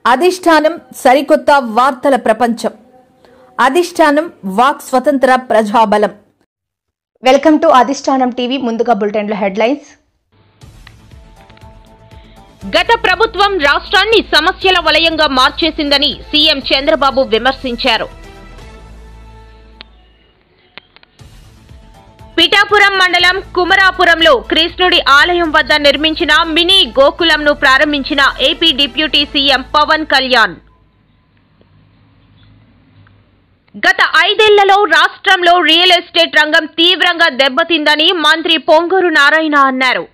అధిష్టానం సరికొత్త వార్తల ప్రపంచం. అధిష్టానం వాక్ స్వతంత్ర ప్రజాబలం. వెల్కమ్ టు అధిష్టానం టీవీ. ముందుగా బులెటిన్ల హెడ్లైన్స్. గత ప్రభుత్వం రాష్ట్రాన్ని సమస్యల వలయంగా మార్చేసిందని సీఎం చంద్రబాబు విమర్శించారు. పిఠాపురం మండలం కుమరాపురంలో కృష్ణుడి ఆలయం వద్ద నిర్మించిన మినీ గోకులంను ప్రారంభించిన AP deputy CM Pavan Kalyan. గత 5 ఏళ్లలో రాష్ట్రంలో రియల్ ఎస్టేట్ రంగం తీవ్రంగా దెబ్బతిందని మంత్రి పొంగూరు నారాయణ అన్నారు.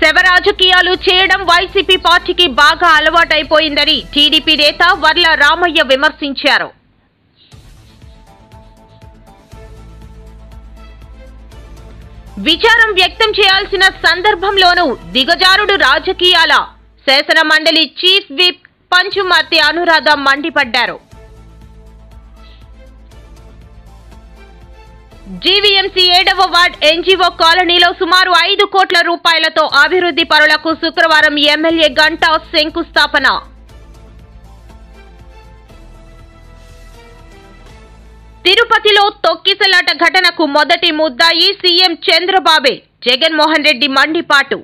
శవ రాజకీయాలు చేయడం వైసీపీ పార్టీకి బాగా అలవాటైపోయిందని టీడీపీ నేత వర్ల రామయ్య విమర్శించారు. విచారం వ్యక్తం చేయాల్సిన సందర్భంలోనూ దిగజారుడు రాజకీయాల శాసన మండలి చీఫ్ విప్ పంచుమర్తి అనురాధ మండిపడ్డారు. జీవీఎంసీ 7వ వార్డ్ ఎన్జీఓ కాలనీలో సుమారు 5 కోట్ల రూపాయలతో అభివృద్ధి పనులకు శుక్రవారం ఎమ్మెల్యే గంటా శంకుస్థాపన. తిరుపతిలో తొక్కిసలాట ఘటనకు మొదటి ముద్దాయి సీఎం చంద్రబాబే. జగన్మోహన్ రెడ్డి మండిపాటు.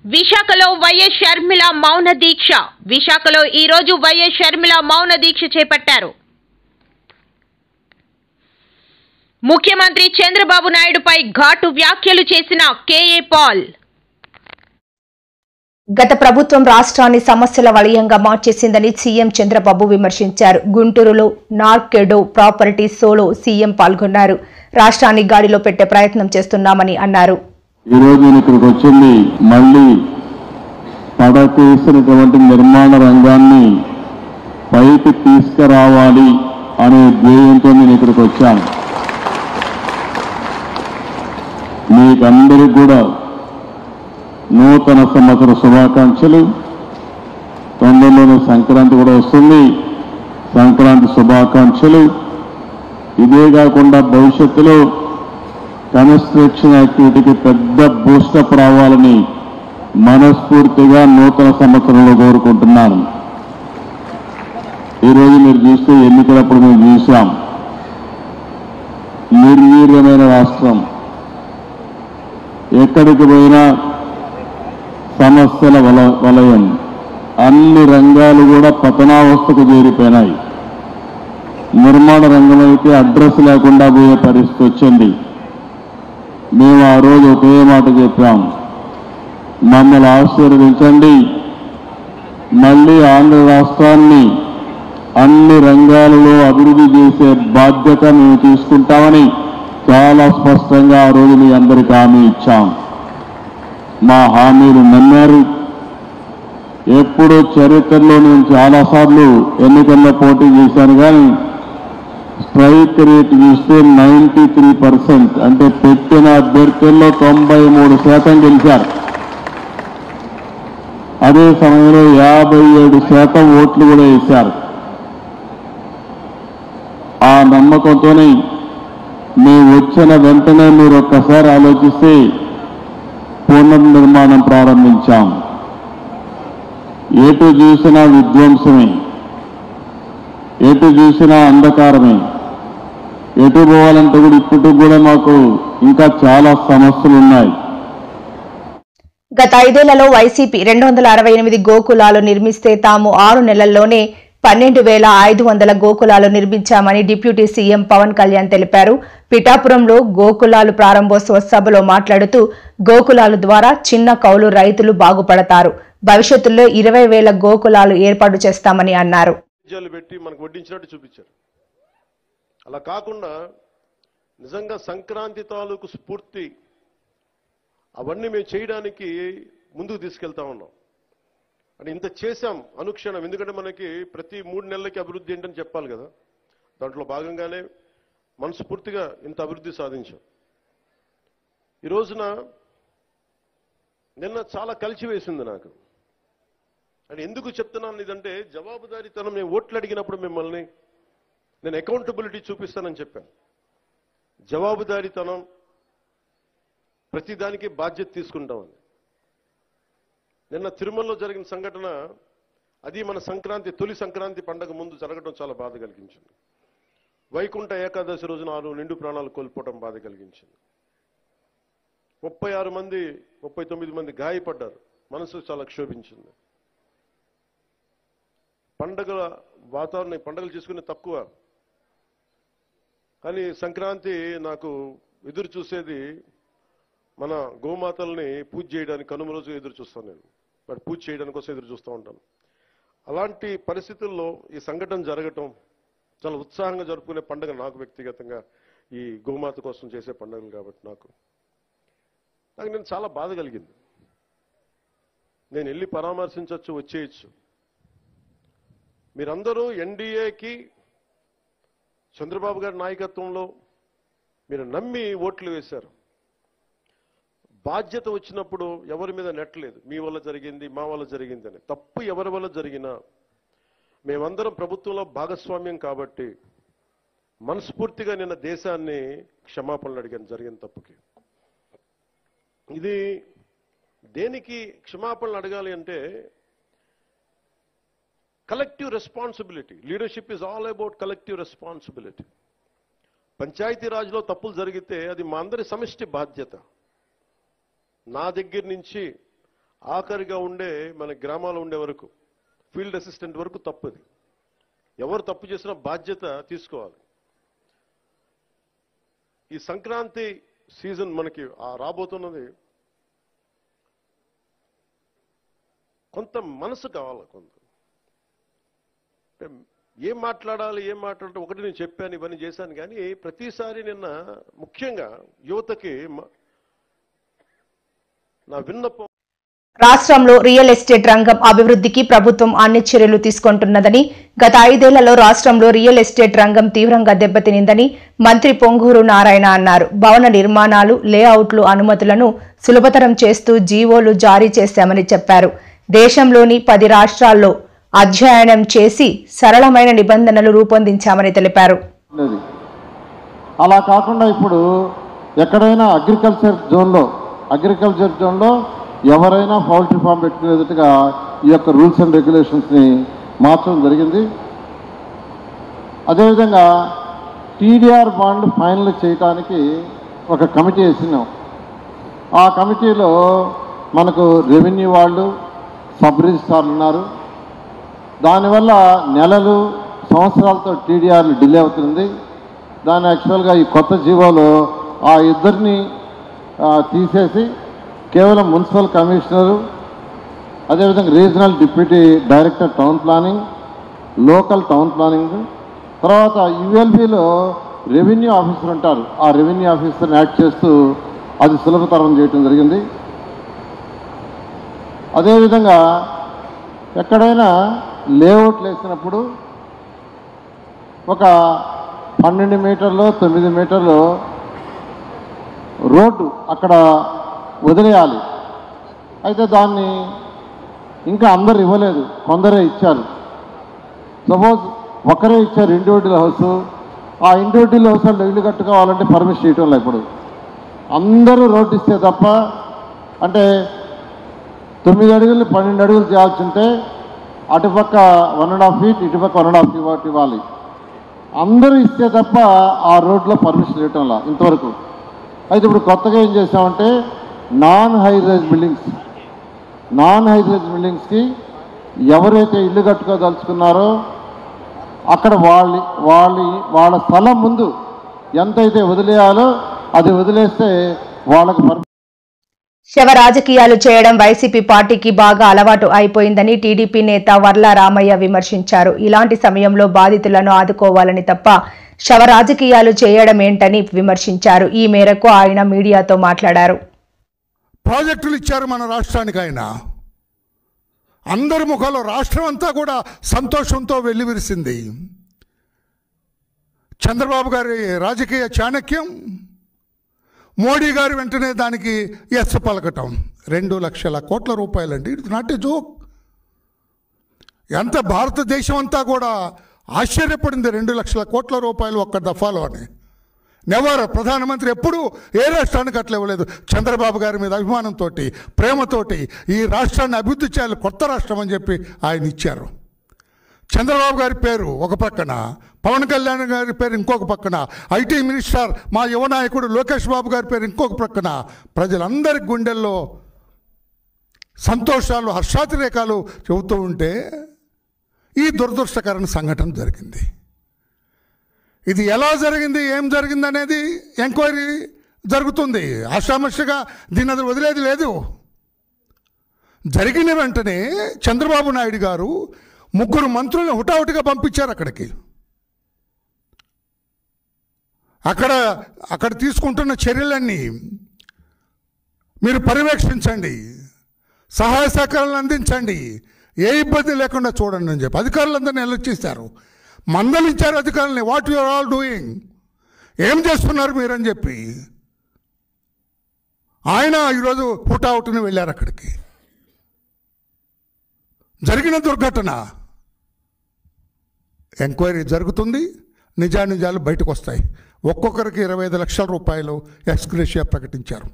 విశాఖలో వైఎస్ షర్మిల మౌన దీక్ష. విశాఖలో ఈ రోజు వైఎస్ షర్మిల మౌన దీక్ష చేపట్టారు. ముఖ్యమంత్రి చంద్రబాబు నాయుడుపై ఘాటు వ్యాఖ్యలు చేసిన కేఏ పాల్. గత ప్రభుత్వం రాష్ట్రాన్ని సమస్యల వలయంగా మార్చేసిందని సీఎం చంద్రబాబు విమర్శించారు. గుంటూరులో నార్కెడో ప్రాపర్టీ సోలో సీఎం పాల్గొన్నారు. రాష్ట్రాన్ని గాడిలో పెట్టే ప్రయత్నం చేస్తున్నామని అన్నారు. ఈ రోజు ఇక్కడికి వచ్చింది మళ్ళీ పడకేసినటువంటి నిర్మాణ రంగాన్ని పైకి తీసుకురావాలి అనే ధ్యేయంతో నేను ఇక్కడికి వచ్చాను. మీకందరికీ కూడా నూతన సంవత్సర శుభాకాంక్షలు. తొందరలోనే సంక్రాంతి కూడా వస్తుంది. సంక్రాంతి శుభాకాంక్షలు. ఇదే కాకుండా భవిష్యత్తులో కన్స్ట్రక్షన్ యాక్టివిటీకి పెద్ద బూస్టప్ రావాలని మనస్ఫూర్తిగా నూతన సంవత్సరంలో కోరుకుంటున్నాను. ఈరోజు మీరు చూస్తే ఎన్నికలప్పుడు మేము చూసాం, నిర్వీర్యమైన రాష్ట్రం. ఎక్కడికి పోయినా సమస్యల వలయం. అన్ని రంగాలు కూడా పతనావస్థకు చేరిపోయినాయి. నిర్మాణ రంగం అయితే అడ్రస్ లేకుండా పోయే పరిస్థితి వచ్చింది. మేము ఆ రోజు ఒకే మాట చెప్పాం, మమ్మల్ని ఆశీర్వదించండి, మళ్ళీ ఆంధ్ర రాష్ట్రాన్ని అన్ని రంగాలలో అభివృద్ధి చేసే బాధ్యత మేము తీసుకుంటామని చాలా స్పష్టంగా ఆ రోజు మీ అందరికీ హామీ ఇచ్చాం. మా హామీలు నమ్మారు. ఎప్పుడూ చరిత్రలో నేను చాలాసార్లు ఎన్నికల్లో పోటీ చేశాను, కానీ స్ట్రైక్ రేట్ చూస్తే 93%, అంటే పెట్టిన అభ్యర్థుల్లో 93% గెలిచారు. అదే సమయంలో 57% ఓట్లు కూడా వేశారు. ఆ నమ్మకంతోనే మేము వచ్చిన వెంటనే మీరు ఒక్కసారి ఆలోచిస్తే పునర్నిర్మాణం ప్రారంభించాం. ఎటు చూసినా విధ్వంసమే, ఎటు చూసినా అంధకారమే. ఎటు పోవాలంటే కూడా ఇప్పటికి కూడా మాకు ఇంకా చాలా సమస్యలు ఉన్నాయి. గత 5 ఏళ్లలో వైసీపీ 268 గోకులాలు నిర్మిస్తే తాము 6 నెలల్లోనే 12,500 గోకులాలు నిర్మించామని డిప్యూటీ సీఎం పవన్ కళ్యాణ్ తెలిపారు. పిఠాపురంలో గోకులాలు ప్రారంభోత్సవ సభలో మాట్లాడుతూ గోకులాల ద్వారా చిన్న కౌలు రైతులు బాగుపడతారు. భవిష్యత్తులో 20,000 గోకులాలు ఏర్పాటు చేస్తామని అన్నారు. అలా కాకుండా నిజంగా సంక్రాంతి తాలూకు స్ఫూర్తి అవన్నీ మేము చేయడానికి ముందుకు తీసుకెళ్తా ఉన్నాం. అంటే ఇంత చేశాం అనుక్షణం. ఎందుకంటే మనకి ప్రతి 3 నెలలకి అభివృద్ధి ఏంటని చెప్పాలి కదా. దాంట్లో భాగంగానే మనస్ఫూర్తిగా ఇంత అభివృద్ధి సాధించాం. ఈ రోజున నిన్న చాలా కలిసివేసింది నాకు. అంటే ఎందుకు చెప్తున్నాను ఇదంటే, జవాబుదారీతనం. నేను ఓట్లు అడిగినప్పుడు మిమ్మల్ని నేను అకౌంటబిలిటీ చూపిస్తానని చెప్పాను. జవాబుదారీతనం, ప్రతిదానికి బాధ్యత తీసుకుంటామని. నిన్న తిరుమలలో జరిగిన సంఘటన, అది మన సంక్రాంతి, తొలి సంక్రాంతి పండగ ముందు జరగడం చాలా బాధ కలిగించింది. వైకుంఠ ఏకాదశి రోజున 6 నిండు ప్రాణాలు కోల్పోవడం బాధ కలిగించింది. 39 మంది గాయపడ్డారు. మనసు చాలా క్షోభించింది. పండగల వాతావరణం, పండుగలు చేసుకునే తక్కువ, కానీ సంక్రాంతి నాకు ఎదురు చూసేది మన గోమాతల్ని పూజ చేయడానికి. కనుమ రోజు ఎదురు చూస్తాను నేను, వాటి పూజ చేయడానికి కోసం ఎదురు చూస్తూ ఉంటాను. అలాంటి పరిస్థితుల్లో ఈ సంఘటన జరగటం, చాలా ఉత్సాహంగా జరుపుకునే పండుగ నాకు వ్యక్తిగతంగా, ఈ గోమాత కోసం చేసే పండుగలు కాబట్టి నాకు నేను చాలా బాధ కలిగింది. నేను వెళ్ళి పరామర్శించవచ్చు, వచ్చేయచ్చు. మీరందరూ ఎన్డీఏకి, చంద్రబాబు గారి నాయకత్వంలో మీరు నమ్మి ఓట్లు వేశారు. బాధ్యత వచ్చినప్పుడు ఎవరి మీద నెట్టలేదు. మీ వల్ల జరిగింది, మా వల్ల జరిగింది అని. తప్పు ఎవరి వల్ల జరిగినా మేమందరం ప్రభుత్వంలో భాగస్వామ్యం కాబట్టి మనస్ఫూర్తిగా నిన్న దేశాన్ని క్షమాపణలు అడిగాను జరిగిన తప్పుకి. ఇది దేనికి క్షమాపణలు అడగాలి అంటే, collective responsibility. Leadership is all about collective responsibility. పంచాయతీరాజ్లో తప్పులు జరిగితే అది మా అందరి సమిష్టి బాధ్యత. నా దగ్గర నుంచి ఆఖరిగా ఉండే మన గ్రామాల్లో ఉండే వరకు, ఫీల్డ్ అసిస్టెంట్ వరకు తప్పుది. ఎవరు తప్పు చేసినా బాధ్యత తీసుకోవాలి. ఈ సంక్రాంతి సీజన్ మనకి రాబోతున్నది. కొంత మనసు కావాలి. కొంత ఏం మాట్లాడాలి, ఏం మాట్లాడాలి, ఒకటి నేను చెప్పాను, ఇవన్నీ చేశాను. కానీ ప్రతిసారి నిన్న ముఖ్యంగా యువతకి నా విన్నపం, రాష్ట్రంలో రియల్ ఎస్టేట్ రంగం అభివృద్ధికి ప్రభుత్వం అన్ని చర్యలు తీసుకుంటున్నదని, గత 5 ఏళ్లలో రాష్ట్రంలో రియల్ ఎస్టేట్ రంగం తీవ్రంగా దెబ్బతినిందని మంత్రి పొంగూరు నారాయణ అన్నారు. భవన నిర్మాణాలు, లేఅవుట్లు అనుమతులను సులభతరం చేస్తూ జీవోలు జారీ చేశామని చెప్పారు. దేశంలోని 10 రాష్ట్రాల్లో అధ్యయనం చేసి సరళమైన నిబంధనలు రూపొందించామని తెలిపారు. అలా కాకుండా ఇప్పుడు ఎక్కడైనా అగ్రికల్చర్ జోన్లో ఎవరైనా పౌల్ట్రీ ఫామ్ పెట్టుకునేటట్టుగా ఈ యొక్క రూల్స్ అండ్ రెగ్యులేషన్స్ని మార్చడం జరిగింది. అదేవిధంగా టీడీఆర్ బాండ్ ఫైనల్ చేయడానికి ఒక కమిటీ వేసినాం. ఆ కమిటీలో మనకు రెవెన్యూ వాళ్ళు, సబ్ రిజిస్ట్రార్లు ఉన్నారు. దానివల్ల నెలలు, సంవత్సరాలతో టీడీఆర్లు డిలే అవుతుంది. దాన్ని యాక్చువల్గా ఈ కొత్త జీవోలో ఆ ఇద్దరిని తీసేసి కేవలం మున్సిపల్ కమిషనరు, అదేవిధంగా regional deputy director town planning, local town planning, తర్వాత యుఎల్బిలో రెవెన్యూ ఆఫీసర్ ఉంటారు. ఆ రెవెన్యూ ఆఫీసర్ని యాడ్ చేస్తూ అది సులభతరం చేయడం జరిగింది. అదేవిధంగా ఎక్కడైనా లేఅవుట్లు వేసినప్పుడు ఒక 12 మీటర్లు 9 మీటర్లు రోడ్డు అక్కడ వదిలేయాలి. అయితే దాన్ని ఇంకా అందరు ఇవ్వలేదు, కొందరే ఇచ్చారు. సపోజ్ ఒకరే ఇచ్చారు ఇండివిజువల్ హౌస్. ఆ ఇండివిజువల్ హౌస్ వాళ్ళు ఇల్లు కట్టుకోవాలంటే పర్మిషన్ ఇవ్వటం లేదు. ఇప్పుడు అందరూ రోడ్డు ఇస్తే తప్ప, అంటే 9 అడుగులు 12 అడుగులు చేయాల్సి ఉంటే అటుపక్క 1.5 feet, ఇటుపక్క 1.5 feet ఇవ్వాలి. అందరూ ఇస్తే తప్ప ఆ రోడ్లో పర్మిషన్ ఇవ్వటంలా ఇంతవరకు. అయితే ఇప్పుడు కొత్తగా ఏం చేసామంటే నాన్ హై రైజ్ బిల్డింగ్స్కి ఎవరైతే ఇల్లు కట్టుకోదలుచుకున్నారో అక్కడ వాళ్ళ స్థలం ముందు ఎంతైతే వదిలేయాలో అది వదిలేస్తే వాళ్ళకి శవ రాజకీయాలు చేయడం వైసీపీ పార్టీకి బాగా అలవాటు అయిపోయిందని టీడీపీ నేత వర్ల రామయ్య విమర్శించారు. ఇలాంటి సమయంలో బాధితులను ఆదుకోవాలని తప్ప శవ రాజకీయాలు చేయడం ఏంటని విమర్శించారు. ఈ మేరకు ఆయన మీడియాతో మాట్లాడారు. ప్రాజెక్టులు ఇచ్చారు మన రాష్ట్రానికి. ఆయన అందరి ముఖంలో రాష్ట్రం అంతా కూడా సంతోషంతో వెల్లివిరిసింది. చంద్రబాబు గారి రాజకీయ చాణక్యం, మోడీ గారు వెంటనే దానికి ఎస్ పలకటం. 2 లక్షల కోట్ల రూపాయలండి. It's not a joke. ఎంత భారతదేశం అంతా కూడా ఆశ్చర్యపడింది 2 లక్షల కోట్ల రూపాయలు ఒక్క దఫాలో అని. నెవర్. ప్రధానమంత్రి ఎప్పుడూ ఏ రాష్ట్రానికి అట్లా ఇవ్వలేదు. చంద్రబాబు గారి మీద అభిమానంతో, ప్రేమతోటి ఈ రాష్ట్రాన్ని అభివృద్ధి చేయాలి, కొత్త రాష్ట్రం అని చెప్పి ఆయన ఇచ్చారు. చంద్రబాబు గారి పేరు ఒక పక్కన, పవన్ కళ్యాణ్ గారి పేరు ఇంకొక పక్కన, ఐటీ మినిస్టర్ మా యువ నాయకుడు లోకేష్ బాబు గారి పేరు ఇంకొక పక్కన, ప్రజలందరి గుండెల్లో సంతోషాలు, హర్షాతిరేకాలు చెబుతూ ఉంటే ఈ దురదృష్టకరమైన సంఘటన జరిగింది. ఇది ఎలా జరిగింది, ఏం జరిగింది అనేది ఎంక్వైరీ జరుగుతుంది. ఆషామాషిగా దీన్ని అది వదిలేది లేదు. జరిగిన వెంటనే చంద్రబాబు నాయుడు గారు 3 మంత్రులను హుటాహుటిగా పంపించారు అక్కడికి. అక్కడ తీసుకుంటున్న చర్యలన్నీ మీరు పర్యవేక్షించండి, సహాయ సహకారాలను అందించండి, ఏ ఇబ్బంది లేకుండా చూడండి అని చెప్పి అధికారులందరినీ వెళ్ళొచ్చేశారు. మందలించారు అధికారులని, what you are all doing, ఏం చేస్తున్నారు మీరని చెప్పి. ఆయన ఈరోజు హుటాహుటిని వెళ్ళారు అక్కడికి. జరిగిన దుర్ఘటన ఎంక్వైరీ జరుగుతుంది, నిజానిజాలు బయటకు వస్తాయి. ఒక్కొక్కరికి 25 లక్షల రూపాయలు ఎక్స్గ్రేషియా ప్రకటించారు.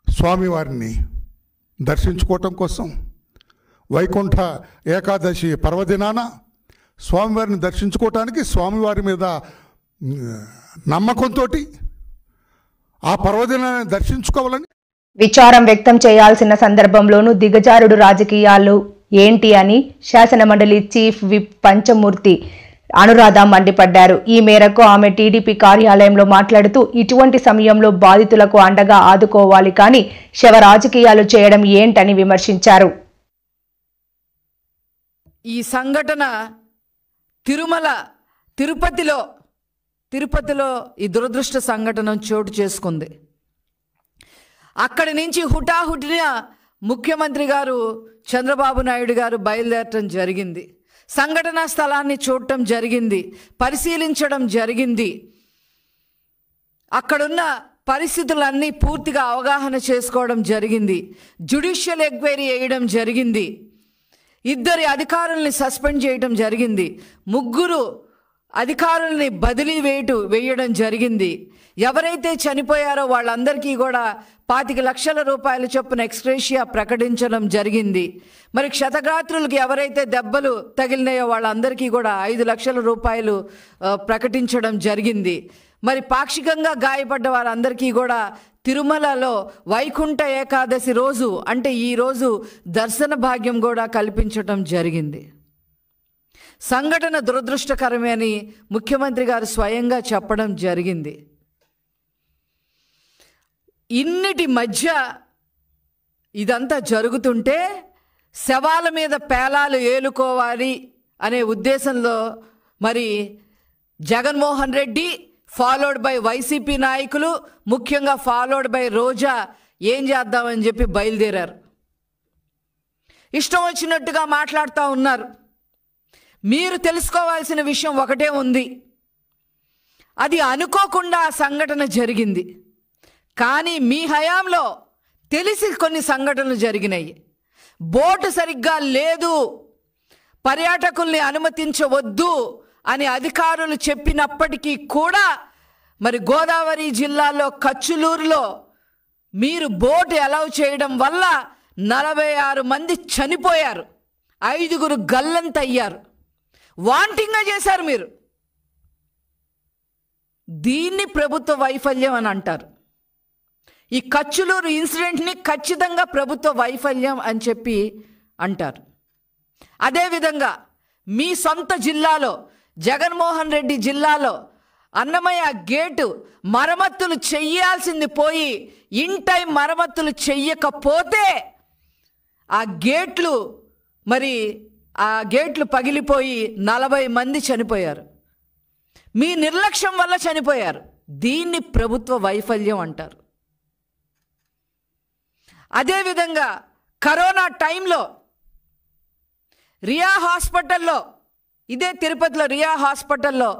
స్వామివారిని దర్శించుకోవటం కోసం వైకుంఠ ఏకాదశి పర్వదినాన స్వామివారిని దర్శించుకోవటానికి, స్వామివారి మీద నమ్మకంతో ఆ పర్వదినాన్ని దర్శించుకోవాలని విచారం వ్యక్తం చేయాల్సిన సందర్భంలోనూ దిగజారుడు రాజకీయాలు ఏంటి అని శాసనమండలి చీఫ్ విప్ పంచమూర్తి అనురాధ మండిపడ్డారు. ఈ మేరకు ఆమె టీడీపీ కార్యాలయంలో మాట్లాడుతూ ఇటువంటి సమయంలో బాధితులకు అండగా ఆదుకోవాలి కానీ శవ రాజకీయాలు చేయడం ఏంటని విమర్శించారు. ఈ సంఘటన తిరుపతిలో ఈ దురదృష్ట సంఘటన చోటు చేసుకుంది. అక్కడి నుంచి హుటాహుటిన ముఖ్యమంత్రి గారు చంద్రబాబు నాయుడు గారు బయలుదేరటం జరిగింది. సంఘటనా స్థలాన్ని చూడటం జరిగింది, పరిశీలించడం జరిగింది. అక్కడున్న పరిస్థితులన్నీ పూర్తిగా అవగాహన చేసుకోవడం జరిగింది. జ్యుడిషియల్ ఎంక్వైరీ వేయడం జరిగింది. 2 అధికారుల్ని సస్పెండ్ చేయడం జరిగింది. 3 అధికారుల్ని బదిలీ వేయడం జరిగింది. ఎవరైతే చనిపోయారో వాళ్ళందరికీ కూడా 25 లక్షల రూపాయల చొప్పున ఎక్స్గ్రేషియా ప్రకటించడం జరిగింది. మరి క్షతగాత్రులకు ఎవరైతే దెబ్బలు తగిలినాయో వాళ్ళందరికీ కూడా 5 లక్షల రూపాయలు ప్రకటించడం జరిగింది. మరి పాక్షికంగా గాయపడ్డ వారందరికీ కూడా తిరుమలలో వైకుంఠ ఏకాదశి రోజు అంటే ఈ రోజు దర్శన భాగ్యం కూడా కల్పించడం జరిగింది. సంఘటన దురదృష్టకరమే అని ముఖ్యమంత్రి గారు స్వయంగా చెప్పడం జరిగింది. ఇన్నిటి మధ్య ఇదంతా జరుగుతుంటే శవాల మీద పేలాలు ఏలుకోవాలి అనే ఉద్దేశంలో మరి Jaganmohan Reddy followed by YCP నాయకులు, ముఖ్యంగా ఫాలోడ్ బై రోజా ఏం చేద్దామని చెప్పి బయలుదేరారు. ఇష్టం వచ్చినట్టుగా మాట్లాడుతూ ఉన్నారు. మీరు తెలుసుకోవాల్సిన విషయం ఒకటే ఉంది, అది అనుకోకుండా ఆ సంఘటన జరిగింది. కానీ మీ హయాంలో తెలిసి కొన్ని సంఘటనలు జరిగినాయి. బోటు సరిగ్గా లేదు, పర్యాటకుల్ని అనుమతించవద్దు అని అధికారులు చెప్పినప్పటికీ కూడా మరి గోదావరి జిల్లాలో కచ్చులూరులో మీరు బోటు అలౌ చేయడం వల్ల 46 మంది చనిపోయారు, 5 గల్లంతయ్యారు. వాంటింగ్గా చేశారు మీరు. దీన్ని ప్రభుత్వ వైఫల్యం అని అంటారు. ఈ కచ్చులూరు ఇన్సిడెంట్ని ఖచ్చితంగా ప్రభుత్వ వైఫల్యం అని చెప్పి అంటారు. అదేవిధంగా మీ సొంత జిల్లాలో జగన్మోహన్ రెడ్డి జిల్లాలో అన్నమయ్య గేటు మరమ్మతులు చెయ్యాల్సింది పోయి ఇన్ టైం మరమ్మతులు చెయ్యకపోతే ఆ గేట్లు పగిలిపోయి 40 మంది చనిపోయారు. మీ నిర్లక్ష్యం వల్ల చనిపోయారు. దీన్ని ప్రభుత్వ వైఫల్యం అంటారు. అదేవిధంగా కరోనా టైంలో రియా హాస్పిటల్లో, ఇదే తిరుపతిలో రియా హాస్పిటల్లో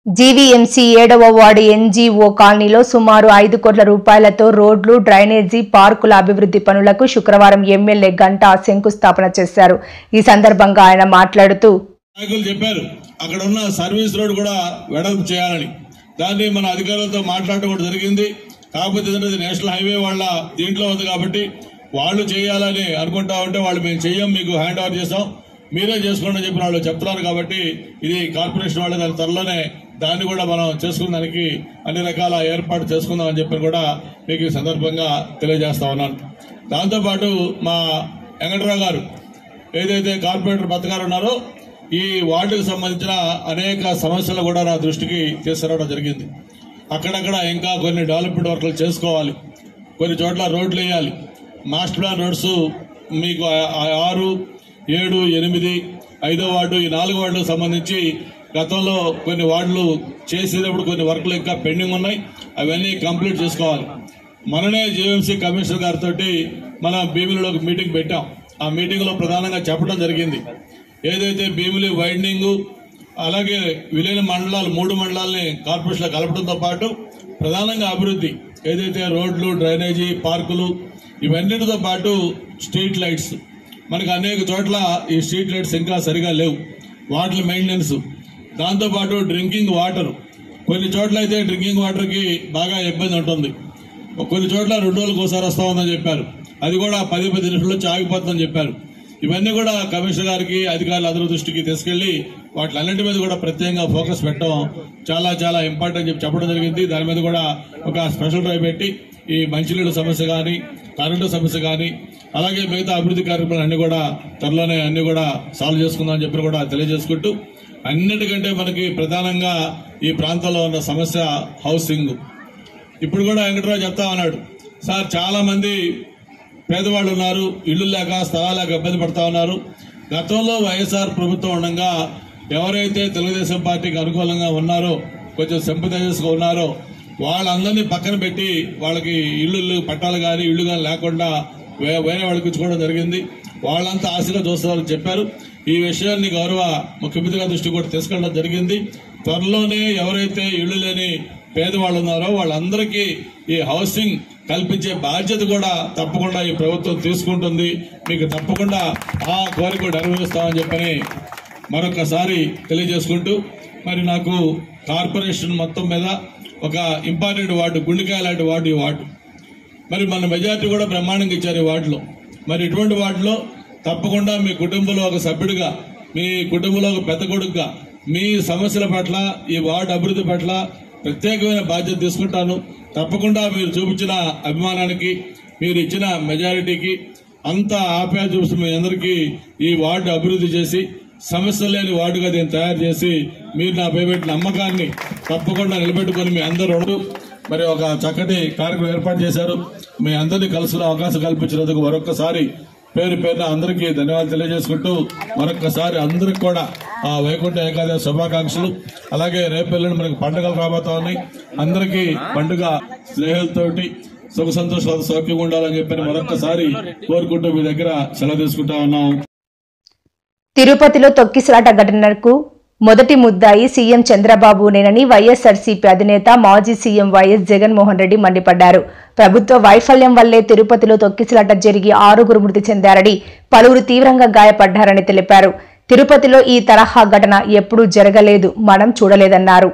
జీవీఎంసీ 7వ వార్డు ఎన్జీఓ కాలనీలో సుమారు 5 కోట్ల రూపాయలతో రోడ్లు, డ్రైనేజీ, పార్కుల అభివృద్ధి పనులకు శుక్రవారం ఎమ్మెల్యే గంటా శంకుస్థాపన చేశారు. ఈ సందర్భంగా ఆయన మాట్లాడుతూ నాయకులు చెప్పారు అక్కడ ఉన్న సర్వీస్ రోడ్ కూడా వెడల్పు చేయాలని దాన్ని మన అధికారులతో మాట్లాడటం కూడా జరిగింది. కాకపోతే ఇది నేషనల్ హైవే వాళ్ళ దీంట్లో ఉంది కాబట్టి వాళ్ళు చేయాలని అనుకుంటా ఉంటే వాళ్ళు మేము చెయ్యం, మీకు హ్యాండ్ ఓవర్ చేస్తాం, మీరే చేసుకోండి అని చెప్పి వాళ్ళు చెప్తున్నారు. కాబట్టి ఇది కార్పొరేషన్ వాళ్ళ దాని త్వరలోనే దాన్ని కూడా మనం చేసుకున్నానికి అన్ని రకాల ఏర్పాటు చేసుకుందాం అని చెప్పి కూడా మీకు ఈ సందర్భంగా తెలియజేస్తా ఉన్నాను. దాంతోపాటు మా వెంకటరావు గారు ఏదైతే కార్పొరేటర్ బతగారు ఉన్నారో ఈ వార్డుకు సంబంధించిన అనేక సమస్యలు కూడా నా దృష్టికి తీసుకురావడం జరిగింది. అక్కడక్కడ ఇంకా కొన్ని డెవలప్మెంట్ వర్క్లు చేసుకోవాలి, కొన్ని చోట్ల రోడ్లు వేయాలి. మాస్టర్ ప్లాన్ రోడ్స్ మీకు 6, 7, 8, 5వ వార్డు ఈ 4 వార్డులకు సంబంధించి గతంలో కొన్ని వార్డులు చేసేటప్పుడు కొన్ని వర్క్లు ఇంకా పెండింగ్ ఉన్నాయి, అవన్నీ కంప్లీట్ చేసుకోవాలి. మననే జీఎంసీ కమిషనర్ గారితో మన భీమిలిలో ఒక మీటింగ్ పెట్టాం. ఆ మీటింగ్ లో ప్రధానంగా చెప్పడం జరిగింది ఏదైతే భీమిలి వైండింగ్ అలాగే విలీన మండలాలు 3 మండలాలని కార్పొరేషన్ లో కలపడంతో పాటు ప్రధానంగా అభివృద్ధి ఏదైతే రోడ్లు, డ్రైనేజీ, పార్కులు ఇవన్నిటితో పాటు స్ట్రీట్ లైట్స్ మనకు అనేక చోట్ల ఈ స్ట్రీట్ లైట్స్ ఇంకా సరిగా లేవు, వాటర్ మెయింటెనెన్స్, దాంతోపాటు డ్రింకింగ్ వాటర్ కొన్ని చోట్ల అయితే డ్రింకింగ్ వాటర్ కి బాగా ఇబ్బంది ఉంటుంది. కొన్ని చోట్ల 2 రోజులకు ఒకసారి వస్తా ఉందని చెప్పారు, అది కూడా 10-15 నిమిషాల్లో ఆగిపోతుందని చెప్పారు. ఇవన్నీ కూడా కమిషనర్ గారికి అధికారులు అందరి దృష్టికి తీసుకెళ్లి వాటిలన్నింటి మీద కూడా ప్రత్యేకంగా ఫోకస్ పెట్టడం చాలా చాలా ఇంపార్టెంట్ చెప్పడం జరిగింది. దాని మీద కూడా ఒక స్పెషల్ డ్రైవ్ పెట్టి ఈ మంచినీళ్ళ సమస్య కానీ, కరెంటు సమస్య కానీ, అలాగే మిగతా అభివృద్ధి కార్యక్రమాలు అన్ని కూడా త్వరలోనే అన్ని కూడా సాల్వ్ చేసుకుందాం అని చెప్పి కూడా తెలియజేసుకుంటూ, అన్నిటికంటే మనకి ప్రధానంగా ఈ ప్రాంతంలో ఉన్న సమస్య హౌసింగ్. ఇప్పుడు కూడా వెంకటరావు చెప్తా ఉన్నాడు, సార్ చాలా మంది పేదవాళ్ళు ఉన్నారు, ఇళ్లు లేక స్థలాలు లేక ఇబ్బంది పడతా ఉన్నారు. గతంలో వైఎస్ఆర్ ప్రభుత్వం ఉండగా ఎవరైతే తెలుగుదేశం పార్టీకి అనుకూలంగా ఉన్నారో, కొంచెం సింపథైజర్స్ గా ఉన్నారో వాళ్ళందరినీ పక్కన పెట్టి వాళ్ళకి ఇళ్లు పట్టాలు కానీ ఇళ్లు కానీ లేకుండా వేరే వాళ్ళకి ఇచ్చుకోవడం జరిగింది. వాళ్ళంతా ఆశగా చూస్తారని చెప్పారు. ఈ విషయాన్ని గౌరవ ముఖ్యమంత్రి గారి దృష్టికి కూడా తీసుకెళ్లడం జరిగింది. త్వరలోనే ఎవరైతే ఇళ్లు లేని పేదవాళ్ళు ఉన్నారో వాళ్ళందరికీ ఈ హౌసింగ్ కల్పించే బాధ్యత కూడా తప్పకుండా ఈ ప్రభుత్వం తీసుకుంటుంది. మీకు తప్పకుండా ఆ కోరిక నెరవేరుస్తామని చెప్పని మరొకసారి తెలియజేసుకుంటూ, మరి నాకు కార్పొరేషన్ మొత్తం మీద ఒక ఇంపార్టెంట్ వార్డు, గుండెకాయ లాంటి వార్డు ఈ వార్డు. మరి మన మెజార్టీ కూడా బ్రహ్మాండంగా ఇచ్చారు ఈ వార్డులో. మరి ఇటువంటి వార్డులో తప్పకుండా మీ కుటుంబంలో ఒక సభ్యుడిగా, మీ కుటుంబంలో ఒక పెద్ద కొడుకుగా మీ సమస్యల పట్ల, ఈ వార్డు అభివృద్ధి పట్ల ప్రత్యేకమైన బాధ్యత తీసుకుంటాను. తప్పకుండా మీరు చూపించిన అభిమానానికి, మీరు ఇచ్చిన మెజారిటీకి అంతా ఆప్యాయత చూసి మీ అందరికీ ఈ వార్డు అభివృద్ధి చేసి సమస్యలు లేని వార్డుగా దీన్ని తయారు చేసి మీరు నాపై పెట్టిన నమ్మకాన్ని తప్పకుండా నిలబెట్టుకుని మీ అందరూ మరి ఒక చక్కటి కార్యక్రమం ఏర్పాటు చేశారు. మీ అందరినీ కలుసుకునే అవకాశం కల్పించినందుకు మరొకసారి పేరు పేరున అందరికీ ధన్యవాదాలు తెలియజేసుకుంటూ, మరొకసారి అందరికి కూడా ఆ వైకుంఠ ఏకాదశి శుభాకాంక్షలు. అలాగే రేపెల్లుండి మనకు పండుగలు రాబోతా ఉన్నాయి. అందరికీ పండుగ స్నేహితులతోటి సుఖ సంతోషాలు సౌఖ్యంగా ఉండాలని చెప్పి మరొకసారి కోరుకుంటూ మీ దగ్గర సెలవు తీసుకుంటా ఉన్నాం. తిరుపతిలో తొక్కిసలాట ఘటనకు మొదటి ముద్దాయి సీఎం చంద్రబాబునేనని వైఎస్ఆర్సీపీ అధినేత మాజీ సీఎం వైఎస్ జగన్మోహన్ రెడ్డి మండిపడ్డారు. ప్రభుత్వ వైఫల్యం వల్లే తిరుపతిలో తొక్కిసలాట జరిగి 6గురు మృతి చెందారని, పలువురు తీవ్రంగా గాయపడ్డారని తెలిపారు. తిరుపతిలో ఈ తరహా ఘటన ఎప్పుడూ జరగలేదు, మనం చూడలేదన్నారు.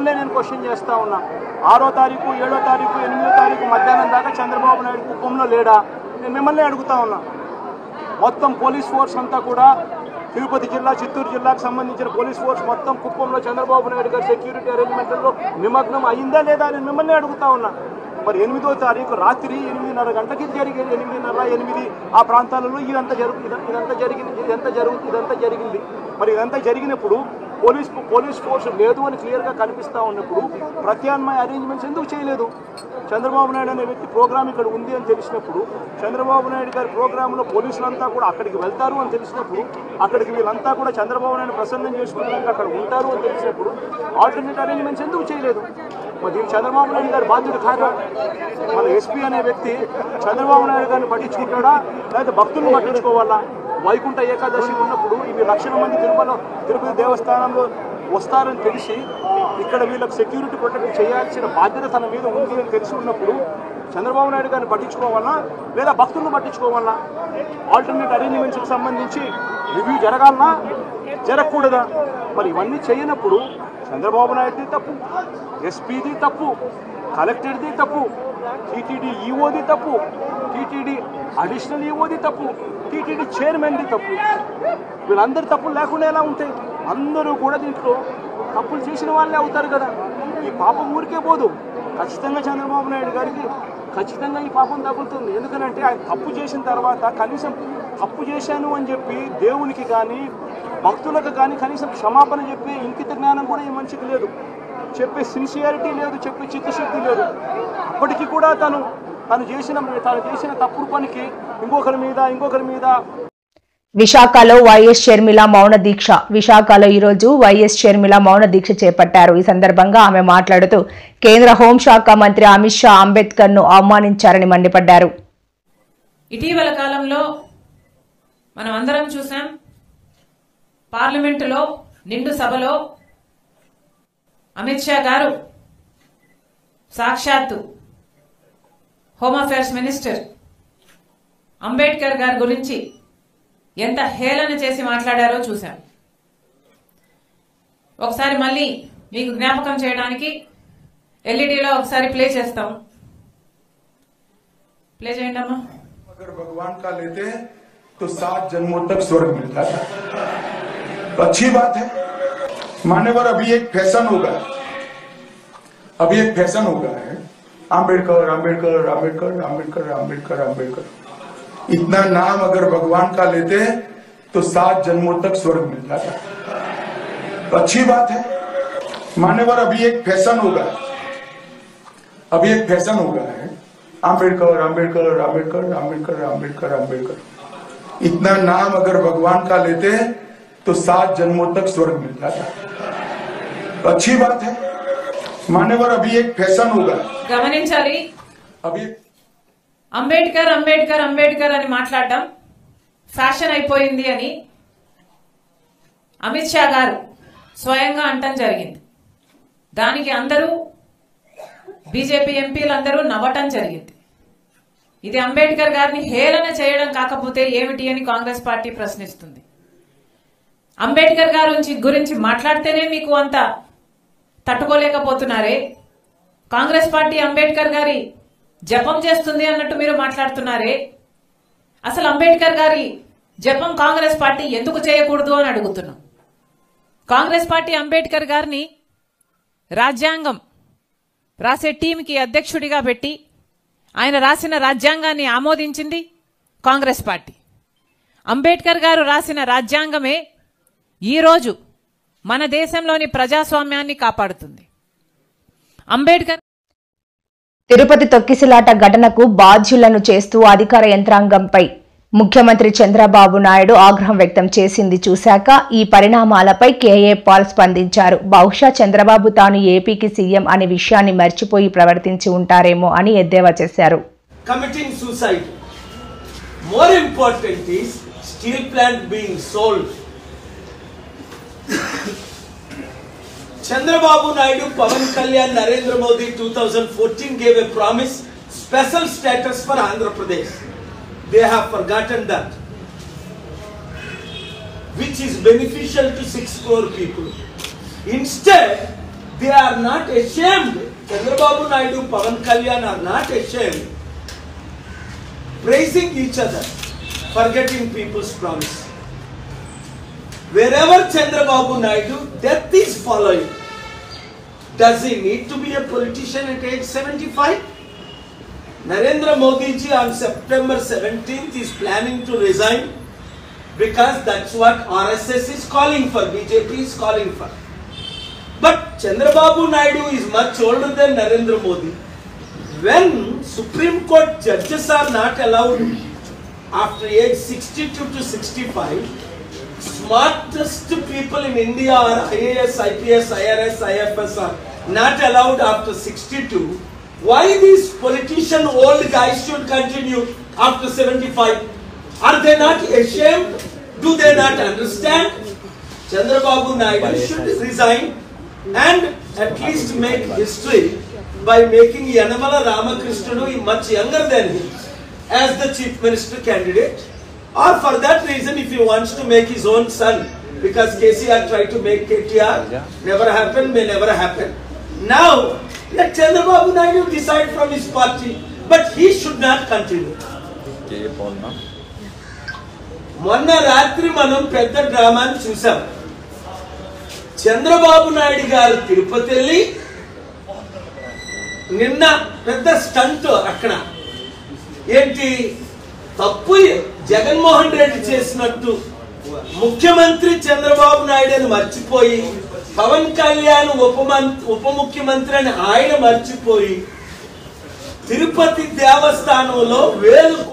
నేను క్వశ్చన్ చేస్తా ఉన్నా, 6వ తారీఖు, 7వ తారీఖు, 8వ తారీఖు మధ్యాహ్నం దాకా చంద్రబాబు నాయుడు కుప్పంలో లేడా? నేను మిమ్మల్ని అడుగుతా ఉన్నా. మొత్తం పోలీస్ ఫోర్స్ అంతా కూడా తిరుపతి జిల్లా, చిత్తూరు జిల్లాకు సంబంధించిన పోలీస్ ఫోర్స్ మొత్తం కుప్పంలో చంద్రబాబు నాయుడు గారి సెక్యూరిటీ అరేంజ్మెంట్లలో నిమగ్నం అయిందా లేదా అని మిమ్మల్ని అడుగుతా ఉన్నా. మరి 8వ తారీఖు రాత్రి 8:30 గంటకి జరిగింది, 8:30, 8 ఆ ప్రాంతాలలో ఇదంతా జరిగింది. మరి ఇదంతా జరిగినప్పుడు పోలీస్ ఫోర్స్ లేదు అని క్లియర్గా కనిపిస్తూ ఉన్నప్పుడు ప్రత్యామ్నాయ అరేంజ్మెంట్స్ ఎందుకు చేయలేదు? చంద్రబాబు నాయుడు అనే వ్యక్తి ప్రోగ్రామ్ ఇక్కడ ఉంది అని తెలిసినప్పుడు, చంద్రబాబు నాయుడు గారి ప్రోగ్రాంలో పోలీసులంతా కూడా అక్కడికి వెళ్తారు అని తెలిసినప్పుడు, అక్కడికి వీళ్ళంతా కూడా చంద్రబాబు నాయుడు ప్రసన్నం చేసుకోవడానికి అక్కడ ఉంటారు అని తెలిసినప్పుడు ఆల్టర్నేట్ అరేంజ్మెంట్స్ ఎందుకు చేయలేదు? మరి చంద్రబాబు నాయుడు గారి బాధ్యత కాదా? మన ఎస్పీ అనే వ్యక్తి చంద్రబాబు నాయుడు గారిని పట్టించుకుంటాడా, లేకపోతే భక్తులను పట్టించుకోవాలా? వైకుంఠ ఏకాదశి ఉన్నప్పుడు ఇవి లక్షల మంది తిరుపతి దేవస్థానంలో వస్తారని తెలిసి ఇక్కడ వీళ్ళకి సెక్యూరిటీ ప్రొటెక్ట్ చేయాల్సిన బాధ్యత తన మీద ఉంది అని తెలిసి ఉన్నప్పుడు చంద్రబాబు నాయుడు గారిని పట్టించుకోవాలన్నా లేదా భక్తులను పట్టించుకోవాలన్నా? ఆల్టర్నేట్ అరేంజ్మెంట్స్కి సంబంధించి రివ్యూ జరగాలన్నా జరగకూడదా? మరి ఇవన్నీ చేయనప్పుడు చంద్రబాబు నాయుడుది తప్పు, ఎస్పీది తప్పు, కలెక్టర్ది తప్పు, టీటీడీ ఈఓది తప్పు, టీటీడీ అడిషనల్ ఈఓది తప్పు, టీటీడీ చైర్మన్ది తప్పు. వీళ్ళందరి తప్పులు లేకుండా ఎలా ఉంటాయి? అందరూ కూడా దీంట్లో తప్పులు చేసిన వాళ్ళే అవుతారు కదా. ఈ పాపం ఊరికే పోదు. ఖచ్చితంగా చంద్రబాబు నాయుడు గారికి ఖచ్చితంగా ఈ పాపం తగులుతుంది. ఎందుకంటే ఆయన తప్పు చేసిన తర్వాత కనీసం తప్పు చేశాను అని చెప్పి దేవునికి కానీ భక్తులకు కానీ కనీసం క్షమాపణ చెప్పే ఇంకిత జ్ఞానం కూడా ఈ మనిషికి లేదు, చెప్పే సిన్సియారిటీ లేదు, చెప్పే చిత్తశుద్ధి లేదు. అప్పటికీ కూడా తను చేసిన తప్పుడు పనికి ఇంకొకరి మీద విశాఖలో వైఎస్ షర్మిల మౌన దీక్ష. విశాఖలో ఈరోజు వైఎస్ షర్మిల మౌన దీక్ష చేపట్టారు. ఈ సందర్భంగా ఆమె మాట్లాడుతూ కేంద్ర హోంశాఖ మంత్రి అమిత్ షా అంబేద్కర్ ను అవమానించారని మండిపడ్డారు. ఇటీవల కాలంలో మనం అందరం చూసాం, పార్లమెంటులో నిండు సభలో అమిత్ షా గారు సాక్షాత్తు హోమ్ అఫేర్స్ మినిస్టర్ అంబేద్కర్ గారి గురించి ఎంత హేళన చేసి మాట్లాడారో చూశాం. ఒకసారి మళ్ళీ మీకు జ్ఞాపకం చేయడానికి ఎల్ఈడీలో ఒకసారి ప్లే చేస్తాం. प्ले చేయండి అమ్మా. अगर भगवान का लेते तो 7 जन्मों तक स्वर्ग मिलता था, तो अच्छी बात है। मान्यवर, अभी एक फैशन होगा, अभी एक फैशन होगा है आम्बेडकर आम्बेडकर आम्बेडकर आम्बेडकर आम्बेडकर आम्बेडकर। इतना नाम अगर भगवान का लेते तो 7 जन्मों तक स्वर्ग मिलता था, तो अच्छी बात है। मान्यवर, अभी एक फैशन होगा, अभी एक फैशन होगा है आम्बेडकर आम्बेडकर आम्बेडकर आम्बेडकर आम्बेडकर आम्बेडकर। इतना नाम अगर भगवान का लेते तो 7 जन्मों तक स्वर्ग मिलता था, तो अच्छी बात है। मान्यवर, अभी एक फैशन होगा, గమనించాలి. अभी అంబేద్కర్ అంబేద్కర్ అంబేద్కర్ అని మాట్లాడడం ఫ్యాషన్ అయిపోయింది అని అమిత్ షా గారు స్వయంగా అంటం జరిగింది. దానికి అందరూ బీజేపీ ఎంపీలందరూ నవ్వటం జరిగింది. ఇది అంబేద్కర్ గారిని హేళన చేయడం కాకపోతే ఏమిటి అని కాంగ్రెస్ పార్టీ ప్రశ్నిస్తుంది. అంబేద్కర్ గారి గురించి మాట్లాడితేనే మీకు అంత తట్టుకోలేకపోతున్నారే, కాంగ్రెస్ పార్టీ అంబేద్కర్ గారి జపం చేస్తుంది అన్నట్టు మీరు మాట్లాడుతున్నారే. అసలు అంబేద్కర్ గారి జపం కాంగ్రెస్ పార్టీ ఎందుకు చేయకూడదు అని అడుగుతున్నాం. కాంగ్రెస్ పార్టీ అంబేద్కర్ గారిని రాజ్యాంగం రాసే టీంకి అధ్యక్షుడిగా పెట్టి ఆయన రాసిన రాజ్యాంగాన్ని ఆమోదించింది కాంగ్రెస్ పార్టీ. అంబేద్కర్ గారు రాసిన రాజ్యాంగమే ఈరోజు మన దేశంలోని ప్రజాస్వామ్యాన్ని కాపాడుతుంది. అంబేద్కర్ తిరుపతి తొక్కిసలాట ఘటనకు బాధ్యులను చేస్తూ అధికార యంత్రాంగంపై ముఖ్యమంత్రి చంద్రబాబు నాయుడు ఆగ్రహం వ్యక్తం చేసింది చూశాక ఈ పరిణామాలపై కేఏ పాల్ స్పందించారు. బహుశా చంద్రబాబు తాను ఏపీకి సీఎం అనే విషయాన్ని మర్చిపోయి ప్రవర్తించి ఉంటారేమో అని ఎద్దేవా చేశారు. Committing suicide. More important is steel plant being sold. Chandrababu Naidu, Pavan Kalyan, Narendra Modi 2014 gave a promise, special status for Andhra Pradesh. They have forgotten that, which is beneficial to 6 crore people. Instead, they are not ashamed. Chandrababu Naidu, Pavan Kalyan are not ashamed, praising each other, forgetting people's promise. Wherever Chandrababu Naidu, death is following. Does he need to be a politician at age 75? Narendra Modi ji on September 17th is planning to resign because that's what RSS is calling for, BJP is calling for. But Chandrababu Naidu is much older than Narendra Modi. When Supreme Court judges are not allowed after age 62 to 65, smartest people in India are IAS, IPS, IRS, IFS are not allowed after 62. Why these politician old guys should continue after 75? Are they not ashamed? Do they not understand? Chandrababu Naidu should resign and at least make history by making Yanamala Ramakrishna much younger than him as the chief minister candidate, or for that reason if he wants to make his own son, because KCR tried to make KTR, never happened, may never happen. Now let Chandrababu Naidu decide from his party, but he should not continue. మొన్న రాత్రి మనం పెద్ద డ్రామాని చూసాం. చంద్రబాబు నాయుడు గారు తిరుపతి వెళ్ళి నిన్న పెద్ద stunt అక్కడ ఏంటి తప్పు జగన్మోహన్ రెడ్డి చేసినట్టు ముఖ్యమంత్రి చంద్రబాబు నాయుడు అని మర్చిపోయి పవన్ కళ్యాణ్ ఉప ముఖ్యమంత్రి అని ఆయన మర్చిపోయి తిరుపతి దేవస్థానంలో 1000